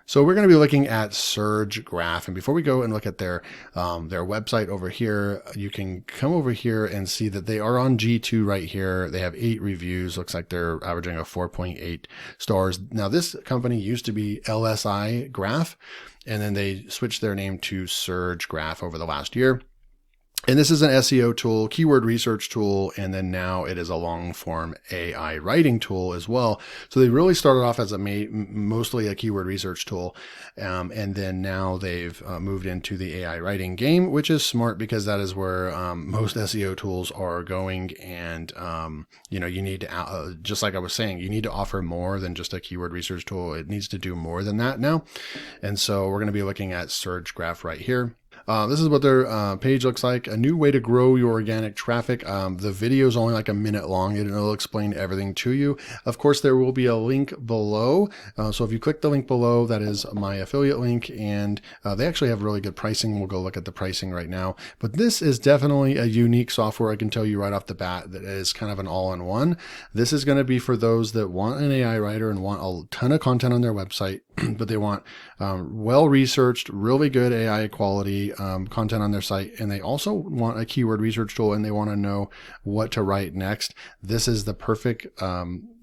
So we're going to be looking at Surgegraph, and before we go and look at their website over here, you can come over here and see that they are on G2 right here. They have 8 reviews. Looks like they're averaging a 4.8 stars. Now this company used to be LSI Graph, and then they switched their name to Surgegraph over the last year. And this is an SEO tool, keyword research tool, and then now it is a long form AI writing tool as well. So they really started off as mostly a keyword research tool. And then now they've moved into the AI writing game, which is smart because that is where most SEO tools are going. And, you need to, just like I was saying, you need to offer more than just a keyword research tool. It needs to do more than that now. And so we're going to be looking at Surgegraph right here. This is what their page looks like. A new way to grow your organic traffic. The video is only like a minute long and it'll explain everything to you. Of course, there will be a link below. So if you click the link below, that is my affiliate link, and they actually have really good pricing. We'll go look at the pricing right now. But this is definitely a unique software. I can tell you right off the bat that is kind of an all-in-one. This is going to be for those that want an AI writer and want a ton of content on their website, but they want well-researched, really good AI quality content on their site, and they also want a keyword research tool, and they want to know what to write next. This is the perfect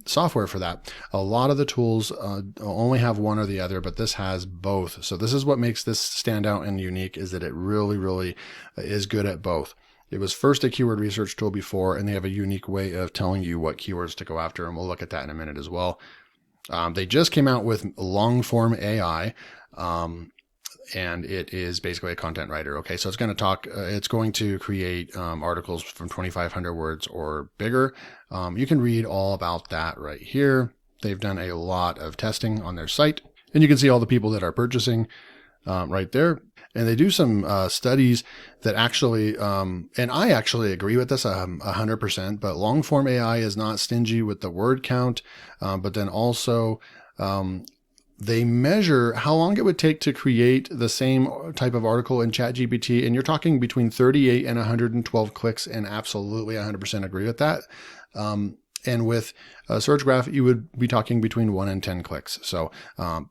software for that. A lot of the tools only have one or the other, but this has both. So this is what makes this stand out and unique, is that it really, really is good at both. It was first a keyword research tool before, and they have a unique way of telling you what keywords to go after, and we'll look at that in a minute as well. They just came out with long form AI, and it is basically a content writer. Okay, so it's going to create articles from 2,500 words or bigger. You can read all about that right here. They've done a lot of testing on their site, and you can see all the people that are purchasing right there. And they do some studies that actually, and I actually agree with this 100%, but long form AI is not stingy with the word count, but then also they measure how long it would take to create the same type of article in ChatGPT, and you're talking between 38 and 112 clicks, and absolutely 100% agree with that. And with Surgegraph, you would be talking between 1 and 10 clicks. So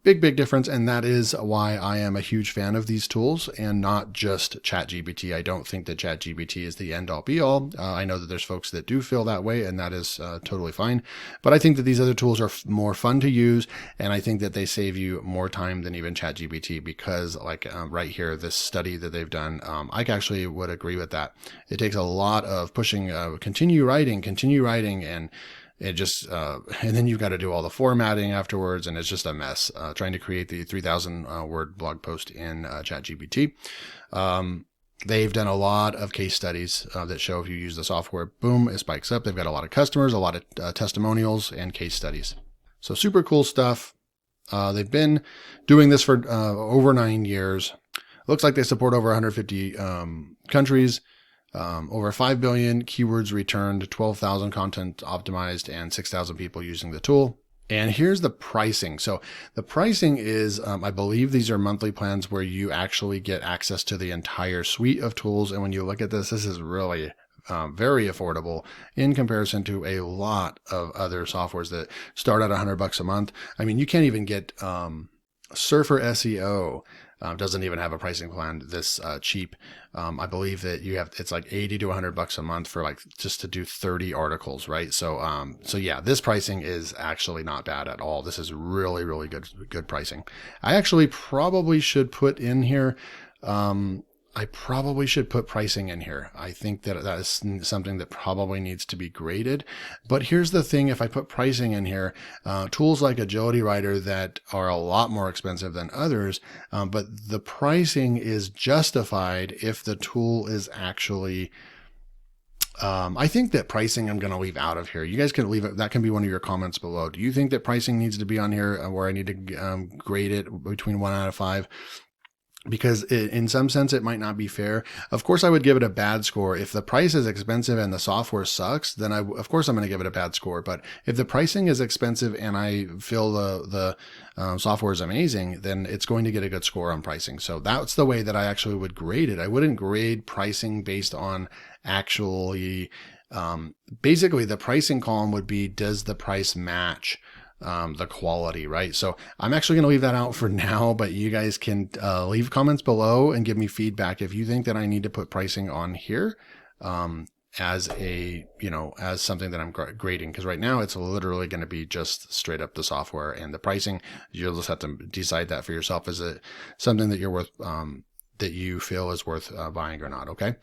big difference. And that is why I am a huge fan of these tools and not just ChatGPT. I don't think that ChatGPT is the end all be all. I know that there's folks that do feel that way, and that is totally fine. But I think that these other tools are more fun to use. And I think that they save you more time than even ChatGPT, because like right here, this study that they've done, I actually would agree with that. It takes a lot of pushing, continue writing, and it just, and then you've got to do all the formatting afterwards, and it's just a mess, trying to create the 3,000 word blog post in ChatGPT. They've done a lot of case studies that show if you use the software, boom, it spikes up. They've got a lot of customers, a lot of testimonials and case studies. So super cool stuff. They've been doing this for over 9 years. Looks like they support over 150 countries. Over 5 billion keywords returned, 12,000 content optimized, and 6,000 people using the tool. And here's the pricing. So the pricing is, I believe these are monthly plans where you actually get access to the entire suite of tools. And when you look at this is really very affordable in comparison to a lot of other softwares that start at $100 a month. I mean, you can't even get Surfer SEO. Doesn't even have a pricing plan this cheap. I believe that it's like $80 to $100 a month for like just to do 30 articles, right? So yeah, this pricing is actually not bad at all. This is really, really good pricing. I actually probably should put in here. I probably should put pricing in here. I think that is something that probably needs to be graded. But here's the thing, if I put pricing in here, tools like Agility Writer that are a lot more expensive than others, but the pricing is justified if the tool is actually, I think that pricing I'm going to leave out of here. You guys can leave it. That can be one of your comments below. Do you think that pricing needs to be on here where I need to grade it between 1 out of 5? Because in some sense, it might not be fair. Of course, I would give it a bad score. If the price is expensive and the software sucks, then of course I'm going to give it a bad score. But if the pricing is expensive and I feel the software is amazing, then it's going to get a good score on pricing. So that's the way that I actually would grade it. I wouldn't grade pricing based on actually, basically the pricing column would be, does the price match the quality, right? So I'm actually going to leave that out for now, but you guys can leave comments below and give me feedback if you think that I need to put pricing on here as a, as something that I'm grading, because right now it's literally going to be just straight up the software, and the pricing, you'll just have to decide that for yourself. Is it something that you're worth, that you feel is worth buying or not? Okay.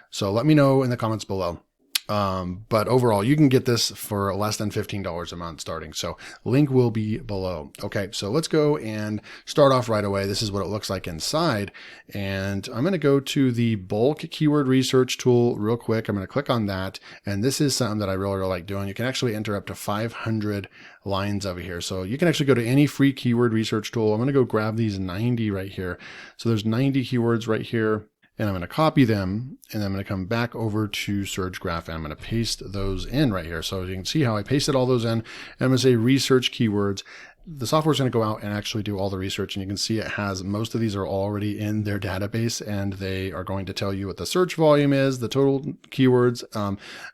So let me know in the comments below. But overall, you can get this for less than $15 a month starting. So link will be below. Okay. So let's go and start off right away. This is what it looks like inside. And I'm going to go to the bulk keyword research tool real quick. I'm going to click on that. And this is something that I really like doing. You can actually enter up to 500 lines over here. So you can actually go to any free keyword research tool. I'm going to go grab these 90 right here. So there's 90 keywords right here. And I'm going to copy them, and I'm going to come back over to Surgegraph, and I'm going to paste those in right here. So you can see how I pasted all those in, and I'm going to say research keywords. The software is going to go out and actually do all the research, and you can see it has, most of these are already in their database, and they are going to tell you what the search volume is, the total keywords.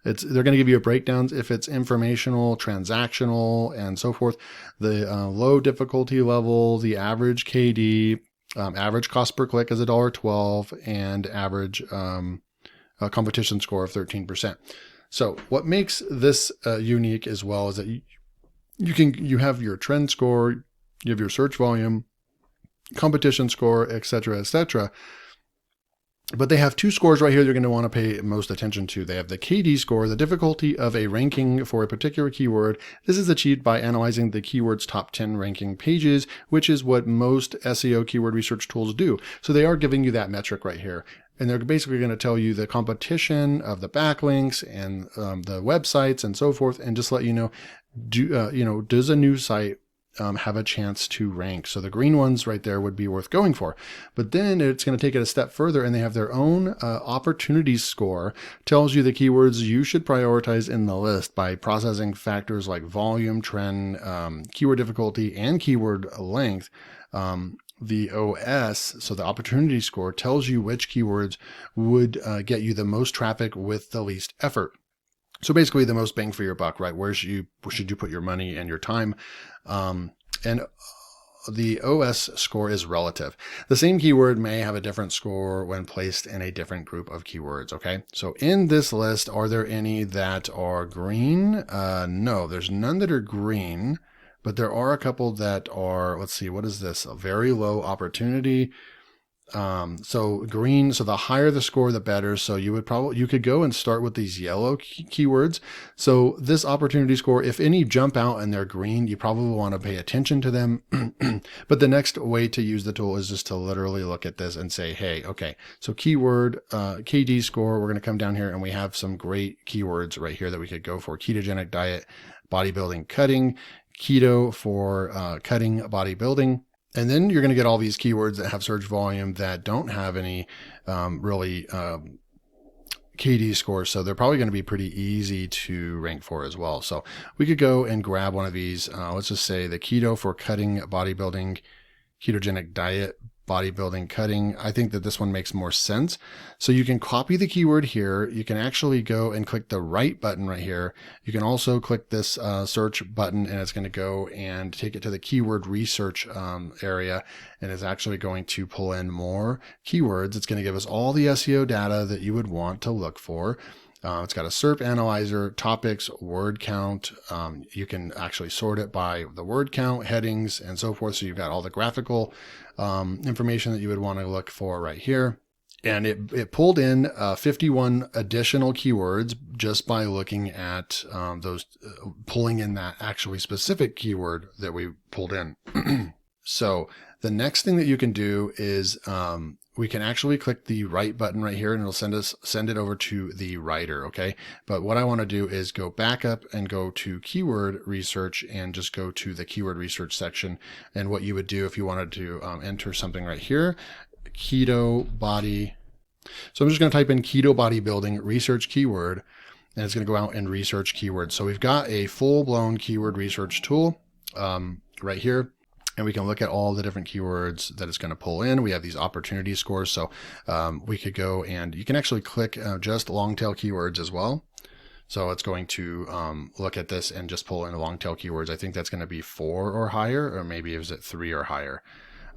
They're going to give you a breakdowns if it's informational, transactional, and so forth. The low difficulty level, the average KD, average cost per click is $1.12, and average competition score of 13%. So what makes this unique as well is that you have your trend score, you have your search volume, competition score, etc., etc. But they have two scores right here you're going to want to pay most attention to. They have the KD score, the difficulty of a ranking for a particular keyword. This is achieved by analyzing the keyword's top 10 ranking pages, which is what most SEO keyword research tools do. So they are giving you that metric right here. And they're basically going to tell you the competition of the backlinks and the websites and so forth, and just let you know, does a new site have a chance to rank? So the green ones right there would be worth going for. But then it's going to take it a step further, and they have their own opportunity score, tells you the keywords you should prioritize in the list by processing factors like volume, trend, keyword difficulty, and keyword length. The OS, so the opportunity score, tells you which keywords would get you the most traffic with the least effort. So basically the most bang for your buck, right? Where should you put your money and your time? And the OS score is relative. The same keyword may have a different score when placed in a different group of keywords. Okay. So in this list, are there any that are green? No, there's none that are green, but there are a couple that are, let's see, what is this? A very low opportunity. So green, so the higher the score, the better. So you could go and start with these yellow keywords. So this opportunity score, if any jump out and they're green, you probably want to pay attention to them. But the next way to use the tool is just to literally look at this and say, hey, okay, so keyword, KD score, we're going to come down here and we have some great keywords right here that we could go for: ketogenic diet, bodybuilding, cutting, keto for, cutting, bodybuilding. And then you're going to get all these keywords that have search volume that don't have any really KD scores. So they're probably going to be pretty easy to rank for as well. So we could go and grab one of these. Let's just say the keto for cutting, bodybuilding, ketogenic diet, bodybuilding, cutting. I think that this one makes more sense. So you can copy the keyword here. You can actually go and click the right button right here. You can also click this search button, and it's going to go and take it to the keyword research area, and it's actually going to pull in more keywords. It's going to give us all the SEO data that you would want to look for. It's got a SERP analyzer, topics, word count. You can actually sort it by the word count, headings, and so forth. So you've got all the graphical information that you would want to look for right here. And it pulled in 51 additional keywords just by looking at those, pulling in that actually specific keyword that we pulled in. So the next thing that you can do is we can actually click the right button right here, and it'll send it over to the writer. Okay. But what I want to do is go back up and go to keyword research and just go to the keyword research section. And what you would do if you wanted to enter something right here, keto body. So I'm just going to type in keto bodybuilding research keyword, and it's going to go out and research keywords. So we've got a full blown keyword research tool right here. And we can look at all the different keywords that it's going to pull in. We have these opportunity scores. So we could go and you can actually click just long tail keywords as well. So it's going to look at this and just pull in long tail keywords. I think that's going to be 4 or higher, or maybe is it 3 or higher.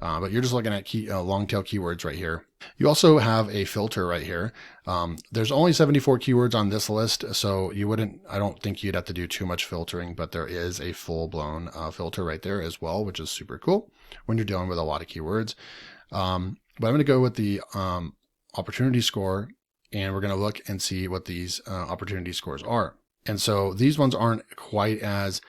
But you're just looking at long tail keywords right here. You also have a filter right here. There's only 74 keywords on this list, so I don't think you'd have to do too much filtering, but there is a full-blown filter right there as well, which is super cool when you're dealing with a lot of keywords. But I'm going to go with the opportunity score, and we're going to look and see what these opportunity scores are. And so these ones aren't quite as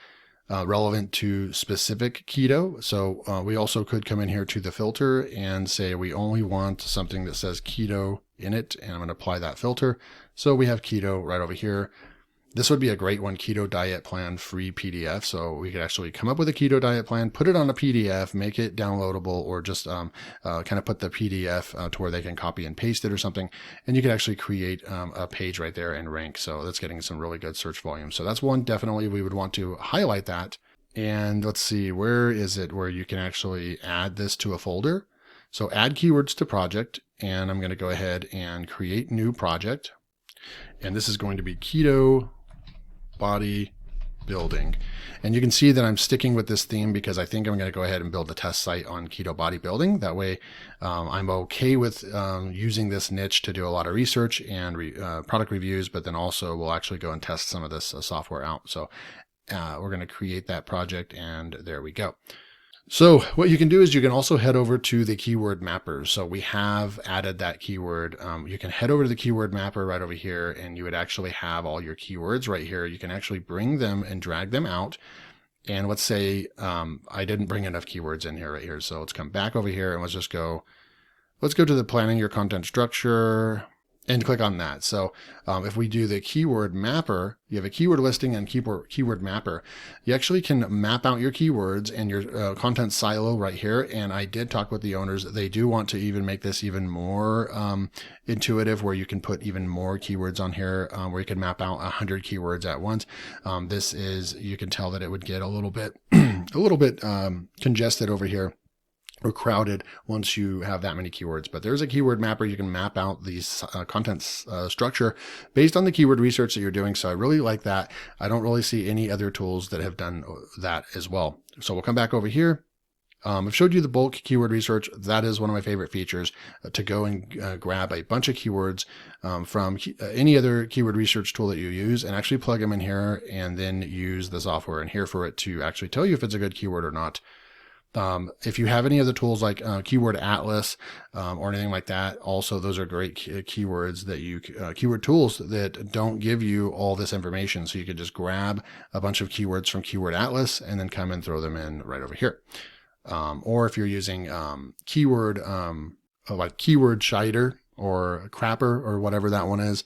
relevant to specific keto. So we also could come in here to the filter and say we only want something that says keto in it, and I'm going to apply that filter. So we have keto right over here. This would be a great one, keto diet plan free PDF. So we could actually come up with a keto diet plan, put it on a PDF, make it downloadable, or just kind of put the PDF to where they can copy and paste it or something. And you could actually create a page right there and rank. So that's getting some really good search volume. So that's one definitely we would want to highlight that. And let's see, where is it where you can actually add this to a folder? So add keywords to project, and I'm going to go ahead and create new project. And this is going to be keto body building. And you can see that I'm sticking with this theme because I think I'm going to go ahead and build a test site on keto bodybuilding. That way I'm okay with using this niche to do a lot of research and product reviews, but then also we'll actually go and test some of this software out. So we're going to create that project, and there we go. So what you can do is you can also head over to the keyword mappers. So we have added that keyword. You can head over to the keyword mapper right over here, and you would actually have all your keywords right here. You can actually bring them and drag them out. And let's say I didn't bring enough keywords in here right here. So let's come back over here and let's go to the planning your content structure and click on that. So if we do the keyword mapper, you have a keyword listing and keyword mapper. You actually can map out your keywords and your content silo right here. And I did talk with the owners. They do want to even make this even more intuitive, where you can put even more keywords on here, where you can map out 100 keywords at once. You can tell that it would get a little bit, congested over here, or crowded once you have that many keywords. But there's a keyword mapper. You can map out these content structure based on the keyword research that you're doing. So I really like that. I don't really see any other tools that have done that as well. So we'll come back over here. I've showed you the bulk keyword research. That is one of my favorite features, to go and grab a bunch of keywords from any other keyword research tool that you use and actually plug them in here, and then use the software in here for it to actually tell you if it's a good keyword or not. If you have any other tools like Keyword Atlas or anything like that, also those are great keywords that keyword tools that don't give you all this information. So you could just grab a bunch of keywords from Keyword Atlas and then come and throw them in right over here. Or if you're using keyword like Keyword Shider or Crapper or whatever that one is,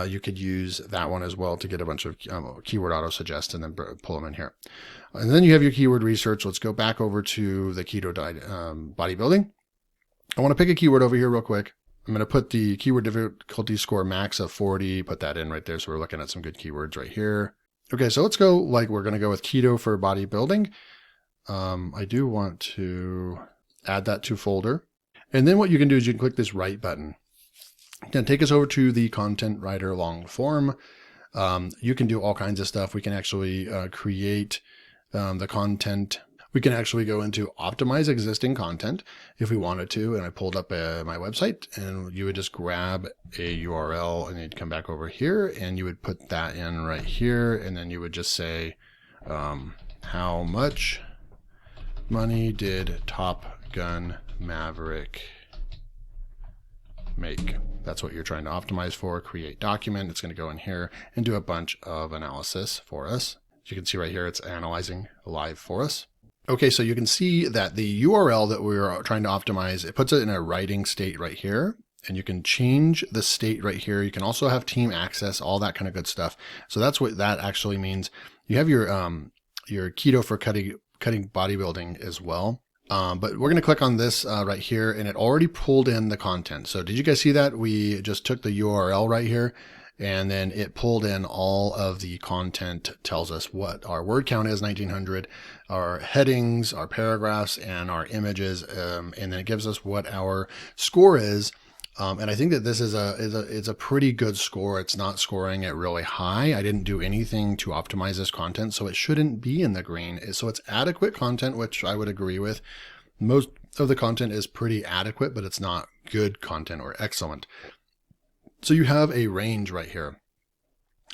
you could use that one as well to get a bunch of keyword auto suggest and then pull them in here. And then you have your keyword research. Let's go back over to the keto diet bodybuilding. I want to pick a keyword over here real quick. I'm going to put the keyword difficulty score max of 40, put that in right there. So we're looking at some good keywords right here. Okay, so let's go, we're going to go with keto for bodybuilding. I do want to add that to folder. And then what you can do is you can click this right button. It's going to take us over to the content writer long form. You can do all kinds of stuff. We can actually create the content. We can actually go into optimize existing content if we wanted to. And I pulled up my website, and you would just grab a URL and you'd come back over here and you would put that in right here. And then you would just say, how much money did Top Gun Maverick make? That's what you're trying to optimize for. Create document. It's going to go in here and do a bunch of analysis for us. As you can see right here, it's analyzing live for us. Okay, so you can see that the URL that we're trying to optimize, it puts it in a writing state right here. And you can change the state right here. You can also have team access, all that kind of good stuff. So that's what that actually means. You have your keto for cutting bodybuilding as well. But we're going to click on this right here, and it already pulled in the content. So did you guys see that? We just took the URL right here, and then it pulled in all of the content, tells us what our word count is, 1900, our headings, our paragraphs, and our images. And then it gives us what our score is And I think that this is it's a pretty good score. It's not scoring it really high. I didn't do anything to optimize this content, so it shouldn't be in the green. So it's adequate content, which I would agree with. Most of the content is pretty adequate, but it's not good content or excellent. So you have a range right here.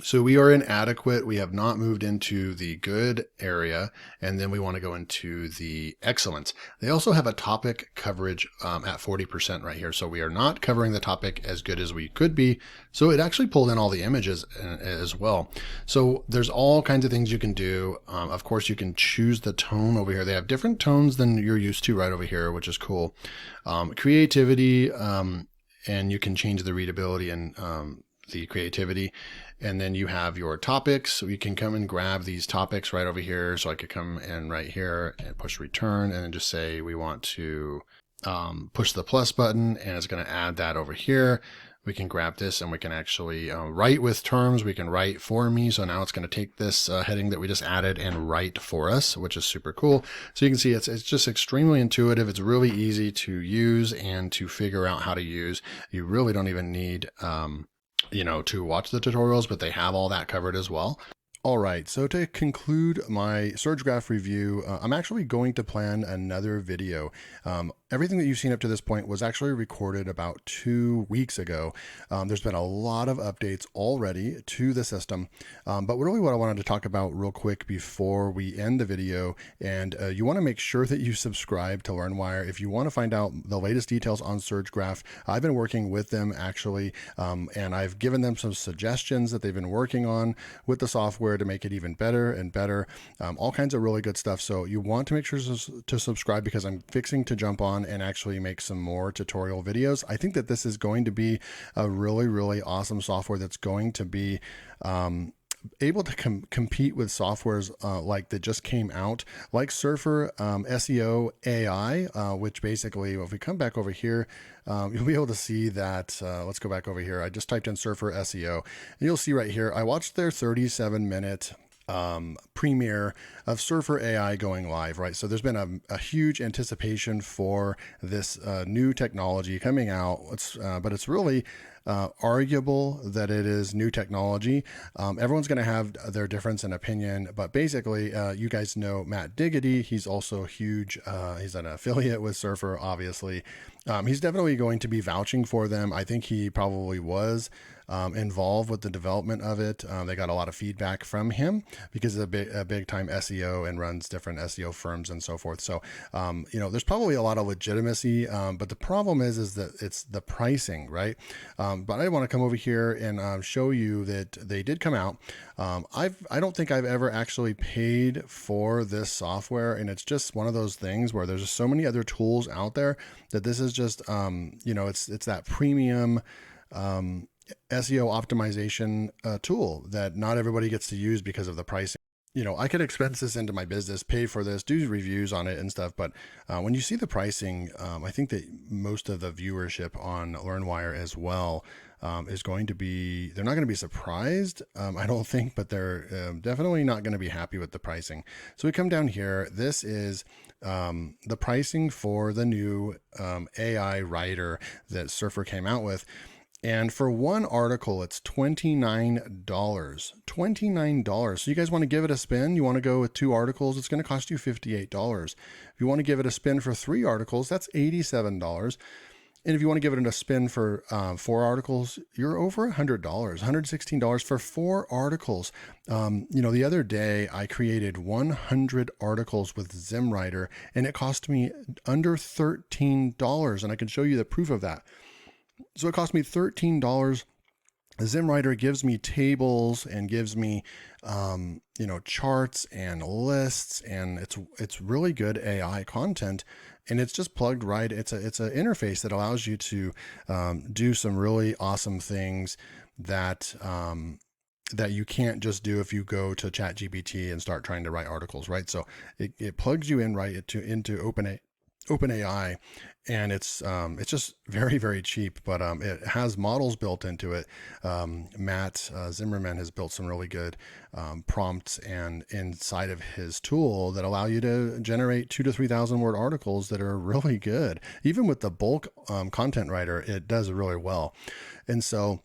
So we are inadequate. We have not moved into the good area, and then we want to go into the excellence. They also have a topic coverage at 40% right here. So we are not covering the topic as good as we could be. So it actually pulled in all the images as well. So there's all kinds of things you can do. Of course, you can choose the tone over here. They have different tones than you're used to right over here, which is cool. Creativity, and you can change the readability and the creativity. And then you have your topics. So you can come and grab these topics right over here. So I could come in right here and push return and then just say we want to push the plus button, and it's going to add that over here. We can grab this and we can actually write with terms. We can write for me. So now it's going to take this heading that we just added and write for us, which is super cool. So you can see it's just extremely intuitive. It's really easy to use and to figure out how to use. You really don't even need to watch the tutorials, but they have all that covered as well. All right, so to conclude my Surgegraph review, I'm actually going to plan another video. Everything that you've seen up to this point was actually recorded about 2 weeks ago. There's been a lot of updates already to the system, but really what I wanted to talk about real quick before we end the video, and you want to make sure that you subscribe to LearnWire if you want to find out the latest details on Surgegraph. I've been working with them actually, and I've given them some suggestions that they've been working on with the software to make it even better and better. All kinds of really good stuff. So you want to make sure to subscribe, because I'm fixing to jump on and actually make some more tutorial videos. I think that this is going to be a really, really awesome software that's going to be able to compete with softwares like that just came out, like Surfer SEO AI, which basically, if we come back over here, you'll be able to see that. Let's go back over here. I just typed in Surfer SEO, and you'll see right here, I watched their 37-minute premiere of Surfer AI going live, right? So there's been a huge anticipation for this new technology coming out. But it's really arguable that it is new technology. Everyone's going to have their difference in opinion, but basically, you guys know Matt Diggity. He's also huge. He's an affiliate with Surfer, obviously. He's definitely going to be vouching for them. I think he probably was involved with the development of it. They got a lot of feedback from him because he's a big time SEO and runs different SEO firms and so forth. So, there's probably a lot of legitimacy, but the problem is that it's the pricing, right? But I want to come over here and show you that they did come out. I don't think I've ever actually paid for this software, and it's just one of those things where there's just so many other tools out there that this is just, it's that premium SEO optimization tool that not everybody gets to use because of the pricing. I could expense this into my business, pay for this, do reviews on it and stuff. But when you see the pricing, I think that most of the viewership on LearnWire as well is going to be, they're not going to be surprised, I don't think, but they're definitely not going to be happy with the pricing. So we come down here. This is the pricing for the new AI writer that Surfer came out with. And for one article, it's $29. $29. So you guys want to give it a spin? You want to go with 2 articles? It's going to cost you $58. If you want to give it a spin for 3 articles, that's $87. And if you want to give it a spin for 4 articles, you're over $100, $116 for 4 articles. The other day I created 100 articles with ZimWriter, and it cost me under $13. And I can show you the proof of that. So it cost me $13. ZimWriter gives me tables and gives me, charts and lists, and it's really good AI content, and it's just plugged right. It's an interface that allows you to do some really awesome things that you can't just do if you go to ChatGPT and start trying to write articles, right? So it plugs you in right into OpenAI, and it's just very, very cheap, but it has models built into it. Matt Zimmerman has built some really good prompts and inside of his tool that allow you to generate 2,000 to 3,000 word articles that are really good. Even with the bulk content writer, it does really well. And so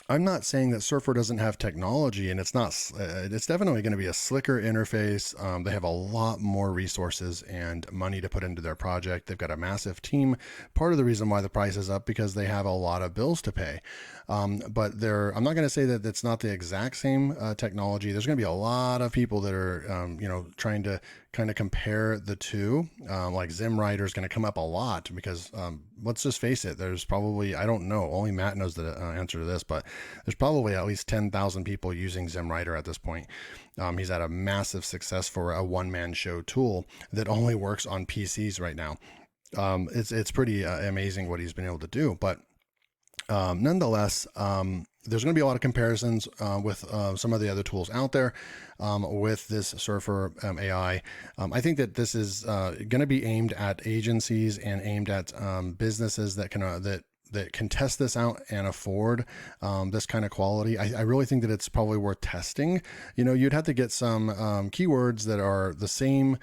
I'm not saying that Surfer doesn't have technology, and it's not. It's definitely going to be a slicker interface. They have a lot more resources and money to put into their project. They've got a massive team. Part of the reason why the price is up because they have a lot of bills to pay. But I'm not going to say that it's not the exact same technology. There's going to be a lot of people that are, trying to kind of compare the two. Like ZimWriter is going to come up a lot because let's just face it, there's probably, I don't know, only Matt knows the answer to this, but there's probably at least 10,000 people using ZimWriter at this point. He's had a massive success for a one-man show tool that only works on PCs right now. It's pretty amazing what he's been able to do, but nonetheless, there's going to be a lot of comparisons with some of the other tools out there with this Surfer AI. I think that this is going to be aimed at agencies and aimed at businesses that can test this out and afford this kind of quality. I really think that it's probably worth testing. You'd have to get some keywords that are the same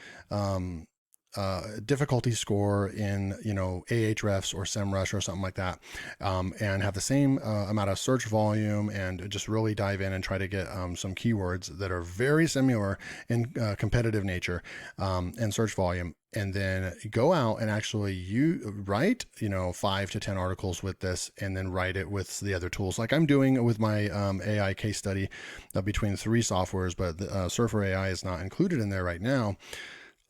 difficulty score in Ahrefs or SEMrush or something like that, and have the same amount of search volume, and just really dive in and try to get some keywords that are very similar in competitive nature and search volume, and then go out and actually write 5 to 10 articles with this, and then write it with the other tools like I'm doing with my AI case study between 3 softwares, but the Surfer AI is not included in there right now.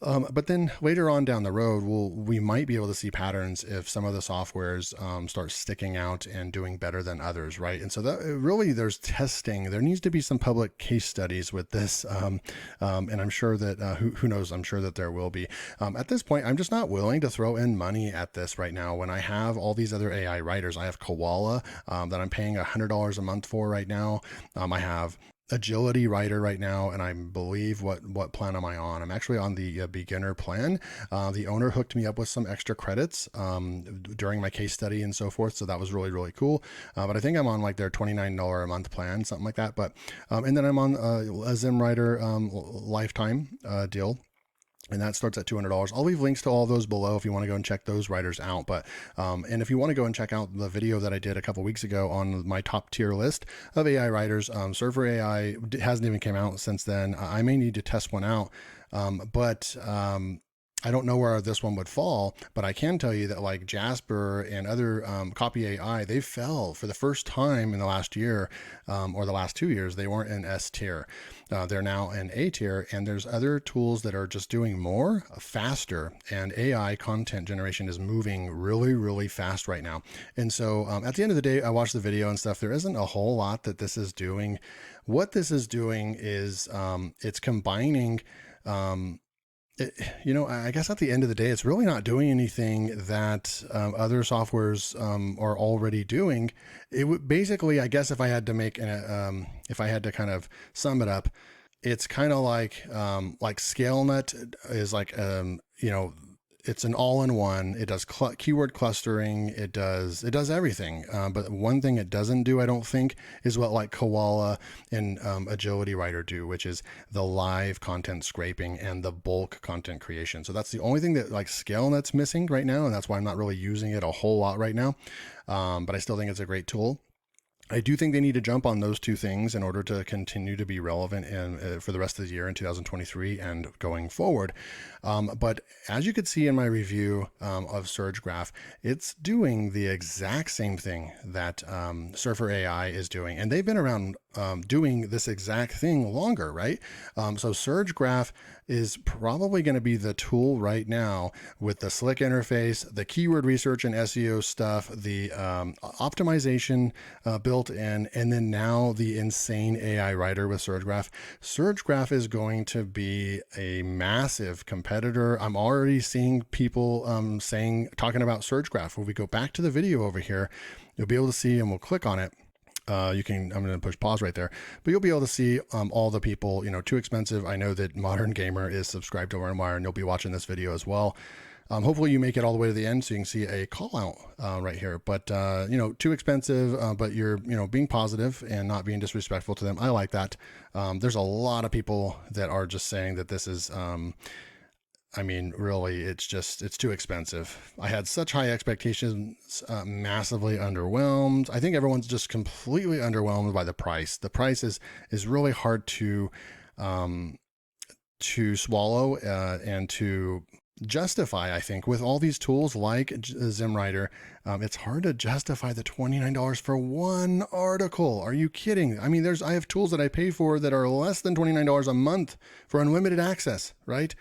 But then later on down the road, we might be able to see patterns if some of the softwares start sticking out and doing better than others, right? And so that really, there's testing. There needs to be some public case studies with this, and I'm sure that who knows? I'm sure that there will be. At this point, I'm just not willing to throw in money at this right now. When I have all these other AI writers, I have Koala that I'm paying $100 a month for right now. I have Agility Writer right now, and I believe what plan am I on? I'm actually on the beginner plan. The owner hooked me up with some extra credits during my case study and so forth, so that was really, really cool. But I think I'm on like their $29 a month plan, something like that. But and then I'm on a ZimWriter lifetime deal. And that starts at $200. I'll leave links to all those below if you want to go and check those writers out. But and if you want to go and check out the video that I did a couple weeks ago on my top tier list of AI writers, Surfer AI hasn't even came out since then. I may need to test one out, but I don't know where this one would fall, but I can tell you that like Jasper and other copy AI, they fell for the first time in the last year or the last 2 years. They weren't in S tier. They're now in A tier, and there's other tools that are just doing more faster, and AI content generation is moving really, really fast right now. And so at the end of the day, I watched the video and stuff. There isn't a whole lot that this is doing. What this is doing is it's combining I guess at the end of the day, it's really not doing anything that other softwares are already doing. It would basically, I guess, if I had to kind of sum it up, it's kind of like ScaleNet is like it's an all-in-one. It does keyword clustering. It does everything. But one thing it doesn't do, I don't think, is what like Koala and Agility Writer do, which is the live content scraping and the bulk content creation. So that's the only thing that like ScaleNet's missing right now, and that's why I'm not really using it a whole lot right now. But I still think it's a great tool. I do think they need to jump on those two things in order to continue to be relevant for the rest of the year in 2023 and going forward. But as you could see in my review of Surgegraph, it's doing the exact same thing that Surfer AI is doing. And they've been around doing this exact thing longer, right? So Surgegraph is probably going to be the tool right now with the slick interface, the keyword research and SEO stuff, the optimization built in, and then now the insane AI writer with Surgegraph. Surgegraph is going to be a massive competitor. I'm already seeing people talking about Surgegraph. When we go back to the video over here, you'll be able to see, and we'll click on it. I'm going to push pause right there, but you'll be able to see all the people, Too Expensive. I know that Modern Gamer is subscribed to LearnWire, and you'll be watching this video as well. Hopefully you make it all the way to the end so you can see a call out right here. But, too expensive, but you're, being positive and not being disrespectful to them. I like that. There's a lot of people that are just saying that this is, really, it's too expensive. I had such high expectations, massively underwhelmed. I think everyone's just completely underwhelmed by the price. The price is really hard to swallow and to justify. I think with all these tools like ZimWriter, it's hard to justify the $29 for one article. Are you kidding? I mean, I have tools that I pay for that are less than $29 a month for unlimited access, right?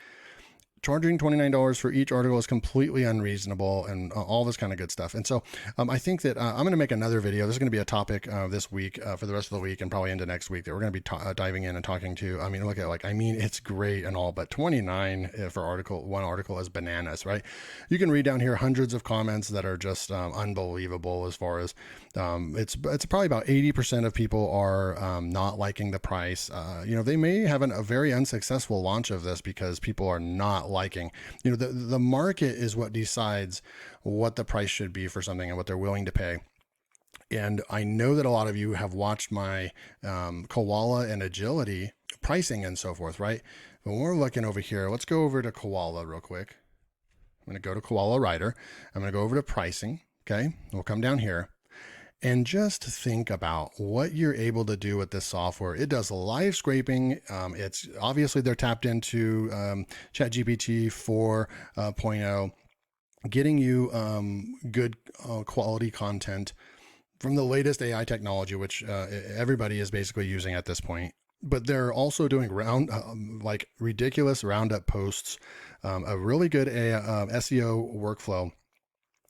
Charging $29 for each article is completely unreasonable, and all this kind of good stuff. And so I think that I'm going to make another video. This is going to be a topic this week for the rest of the week and probably into next week that we're going to be diving in and talking to. Look at it's great and all, but 29 for one article is bananas, right? You can read down here hundreds of comments that are just unbelievable as far as it's probably about 80% of people are not liking the price. They may have a very unsuccessful launch of this because people are not liking, the market is what decides what the price should be for something and what they're willing to pay. And I know that a lot of you have watched my Koala and Agility pricing and so forth, right? But when we're looking over here, let's go over to Koala real quick. I'm going to go to Koala Writer. I'm going to go over to pricing. Okay. We'll come down here. And just think about what you're able to do with this software. It does live scraping. It's obviously they're tapped into ChatGPT 4.0, getting you good quality content from the latest AI technology, which everybody is basically using at this point. But they're also doing ridiculous roundup posts, a really good SEO workflow.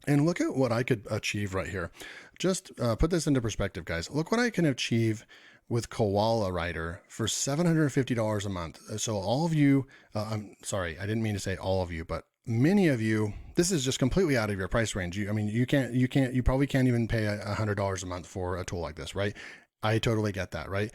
And look at what I could achieve right here. Just put this into perspective, guys. Look what I can achieve with Koala Writer for $750 a month. So all of you, I'm sorry, I didn't mean to say all of you, but many of you, this is just completely out of your price range. You probably can't even pay $100 a month for a tool like this, right? I totally get that, right?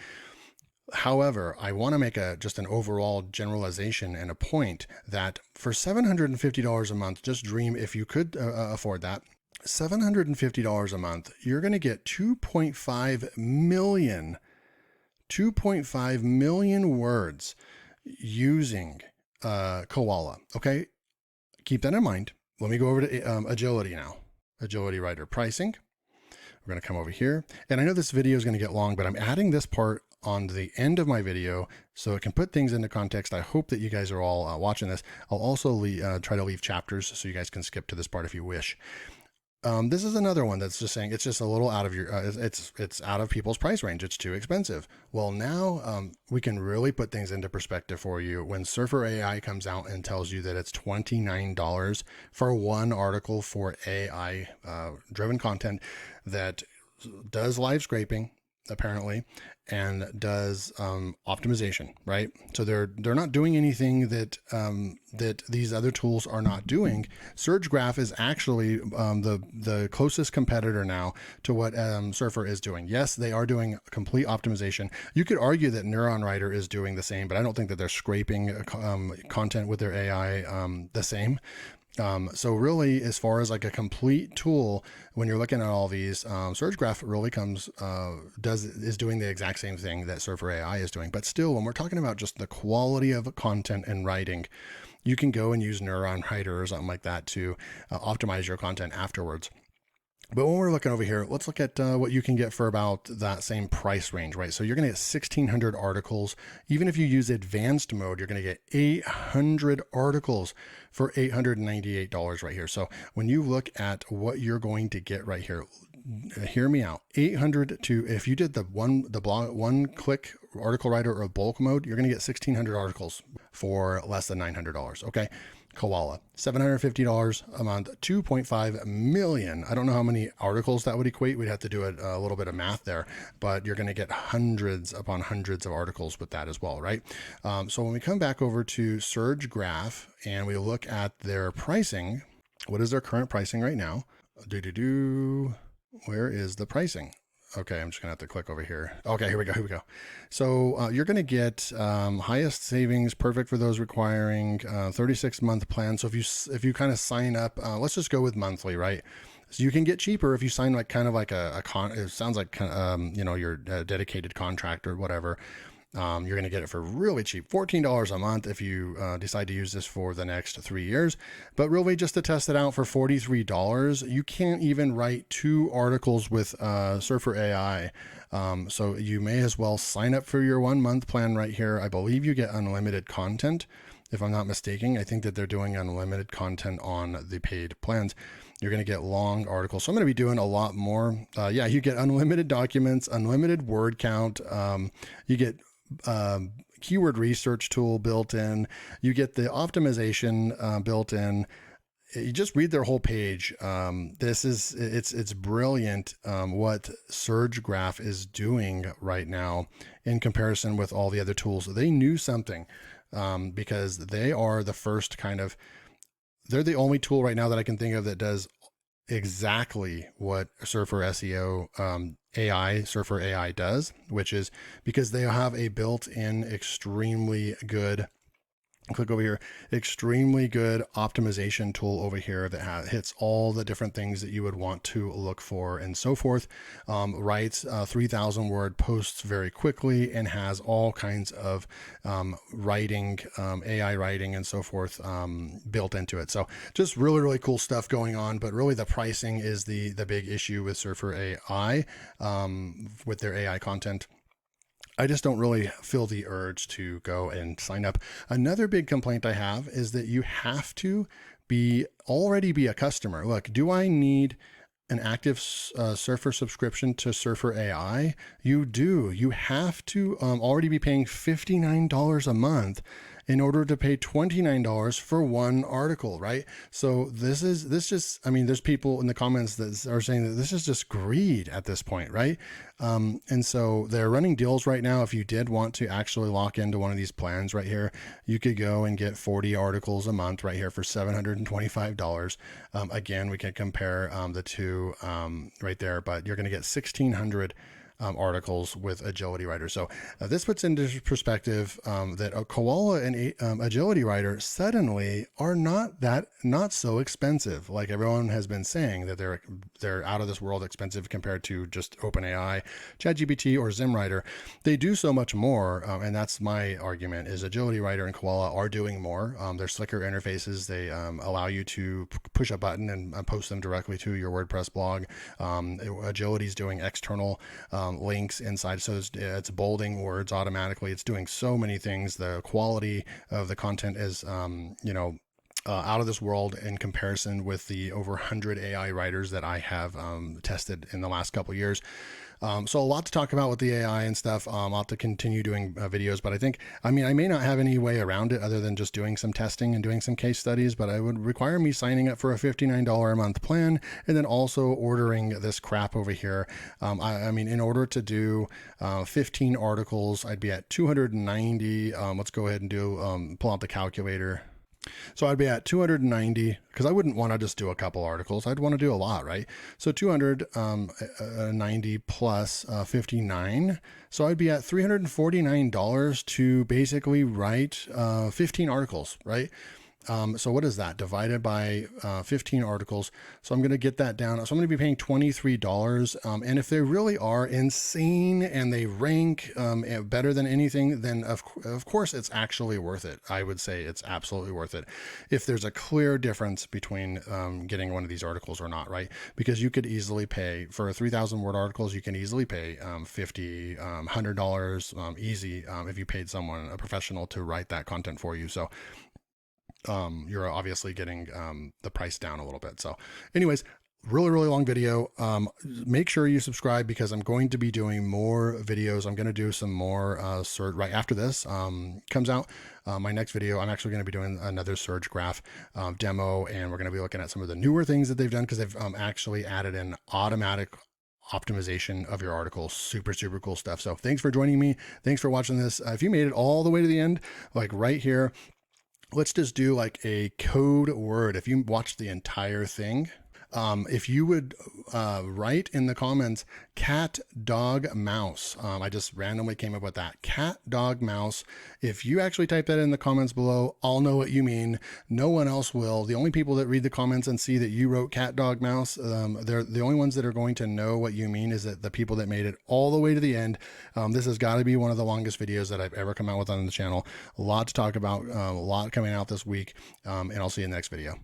However, I want to make just an overall generalization and a point that for $750 a month, just dream if you could afford that. $750 a month, you're going to get 2.5 million words using Koala. Okay, keep that in mind. Let me go over to Agility now. Agility Writer pricing. We're going to come over here, and I know this video is going to get long, but I'm adding this part on the end of my video so it can put things into context. I hope that you guys are all watching this. I'll also try to leave chapters so you guys can skip to this part if you wish. This is another one that's just saying it's just a little out of your, it's out of people's price range. It's too expensive. Well, now we can really put things into perspective for you. When Surfer AI comes out and tells you that it's $29 for one article for AI driven content that does live scraping, apparently, and does optimization, right? So they're not doing anything that that these other tools are not doing. Surgegraph is actually the closest competitor now to what Surfer is doing. Yes, they are doing complete optimization. You could argue that Neuron Writer is doing the same, but I don't think that they're scraping content with their AI the same. So really, as far as like a complete tool, when you're looking at all these, Surgegraph really is doing the exact same thing that Surfer AI is doing. But still, when we're talking about just the quality of content and writing, you can go and use Neuron Writer or something like that to optimize your content afterwards. But when we're looking over here, let's look at what you can get for about that same price range, right? So you're going to get 1,600 articles. Even if you use advanced mode, you're going to get 800 articles for $898 right here. So when you look at what you're going to get right here, hear me out. 800 if you did the one click article writer or bulk mode, you're going to get 1,600 articles for less than $900. Okay. Koala, $750 a month, 2.5 million. I don't know how many articles that would equate. We'd have to do a little bit of math there, but you're going to get hundreds upon hundreds of articles with that as well, right? So when we come back over to Surgegraph and we look at their pricing, what is their current pricing right now? Where is the pricing? Okay, I'm just gonna have to click over here. Okay, here we go. Here we go. So you're gonna get highest savings, perfect for those requiring 36-month plan. So if you kind of sign up, let's just go with monthly, right? So you can get cheaper if you sign like kind of like a con. It sounds like you're a dedicated contractor or whatever. You're going to get it for really cheap, $14 a month if you decide to use this for the next 3 years. But really, just to test it out for $43, you can't even write 2 articles with Surfer AI. So you may as well sign up for your 1-month plan right here. I believe you get unlimited content. If I'm not mistaken, I think that they're doing unlimited content on the paid plans. You're going to get long articles. So I'm going to be doing a lot more. You get unlimited documents, unlimited word count. You get keyword research tool built in. You get the optimization built in. You just read their whole page. It's brilliant what Surgegraph is doing right now in comparison with all the other tools. They knew something because they are the first they're the only tool right now that I can think of that does exactly what Surfer AI does, which is because they have a built-in extremely good, click over here, extremely good optimization tool over here that hits all the different things that you would want to look for and so forth. Writes 3,000 word posts very quickly and has all kinds of writing, AI writing and so forth built into it. So just really, really cool stuff going on. But really the pricing is the big issue with Surfer AI with their AI content. I just don't really feel the urge to go and sign up. Another big complaint I have is that you have to already be a customer. Look, do I need an active Surfer subscription to Surfer AI? You do. You have to already be paying $59 a month in order to pay $29 for 1 article, right? So there's people in the comments that are saying that this is just greed at this point, right? And so they're running deals right now. If you did want to actually lock into one of these plans right here, you could go and get 40 articles a month right here for $725. Again, we can compare the two right there, but you're going to get 1,600 articles with Agility Writer. So this puts into perspective that a Koala and Agility Writer suddenly are not so expensive. Like everyone has been saying that they're out of this world expensive compared to just OpenAI, ChatGPT, or ZimWriter. They do so much more, and that's my argument. Is Agility Writer and Koala are doing more. They're slicker interfaces. They allow you to push a button and post them directly to your WordPress blog. Agility is doing external links inside, so it's bolding words automatically. It's doing so many things. The quality of the content is out of this world in comparison with the over 100 AI writers that I have tested in the last couple of years. So a lot to talk about with the AI and stuff. I'll have to continue doing videos, but I may not have any way around it other than just doing some testing and doing some case studies, but it would require me signing up for a $59 a month plan and then also ordering this crap over here. In order to do 15 articles, I'd be at 290. Let's go ahead and pull out the calculator. So I'd be at 290 because I wouldn't want to just do a couple articles. I'd want to do a lot, right? So 290 plus 59. So I'd be at $349 to basically write 15 articles, right? So what is that divided by 15 articles? So I'm going to get that down. So I'm going to be paying $23. And if they really are insane and they rank better than anything, then of course it's actually worth it. I would say it's absolutely worth it. If there's a clear difference between getting one of these articles or not, right? Because you could easily pay for 3,000 word articles. You can easily pay $50, $100 easy if you paid someone, a professional, to write that content for you. So you're obviously getting the price down a little bit. So anyways, really, really long video. Make sure you subscribe because I'm going to be doing more videos. I'm going to do some more right after this comes out. My next video, I'm actually going to be doing another Surgegraph demo, and we're going to be looking at some of the newer things that they've done because they've actually added in automatic optimization of your articles. Super, super cool stuff. So thanks for joining me. Thanks for watching this. If you made it all the way to the end, like right here, let's just do like a code word. If you watch the entire thing, If you would write in the comments cat, dog, mouse. I just randomly came up with that. Cat, dog, mouse. If you actually type that in the comments below, I'll know what you mean. No one else will. The only people that read the comments and see that you wrote cat, dog, mouse, they're the only ones that are going to know what you mean is that the people that made it all the way to the end. This has got to be one of the longest videos that I've ever come out with on the channel. A lot to talk about, a lot coming out this week, and I'll see you in the next video.